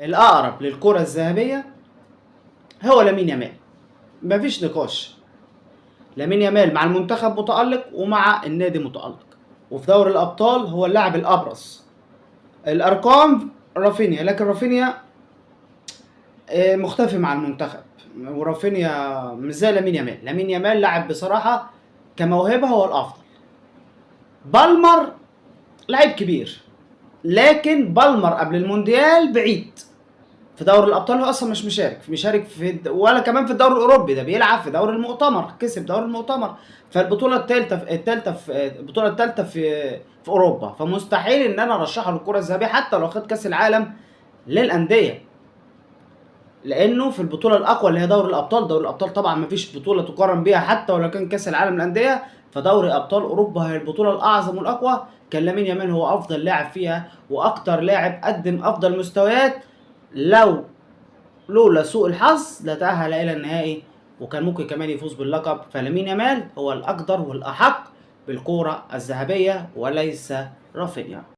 الأقرب للكرة الذهبية هو لامين يامال، مفيش نقاش. لامين يامال مع المنتخب متألق ومع النادي متألق، وفي دوري الأبطال هو اللاعب الأبرز. الأرقام رافينيا، لكن رافينيا مختفي مع المنتخب، ورافينيا مش زي لامين يامال. لامين يامال لاعب بصراحة كموهبة هو الأفضل. بالمر لاعب كبير، لكن بالمر قبل المونديال بعيد. في دوري الابطال هو اصلا مش مشارك ولا كمان في الدوري الاوروبي، ده بيلعب في دوري المؤتمر، كسب دوري المؤتمر. فالبطوله الثالثه في اوروبا، فمستحيل ان انا ارشحه للكره الذهبيه حتى لو خد كاس العالم للانديه، لانه في البطوله الاقوى اللي هي دوري الابطال. دوري الابطال طبعا ما فيش بطوله تقارن بيها حتى ولو كان كاس العالم للانديه، فدوري ابطال اوروبا هي البطوله الاعظم والاقوى. كان لامين يامال هو افضل لاعب فيها واكتر لاعب قدم افضل مستويات. لولا سوء الحظ لتأهل إلى النهائي، وكان ممكن كمان يفوز باللقب. فلامين يامال هو الأقدر والأحق بالكرة الذهبية وليس رافينيا.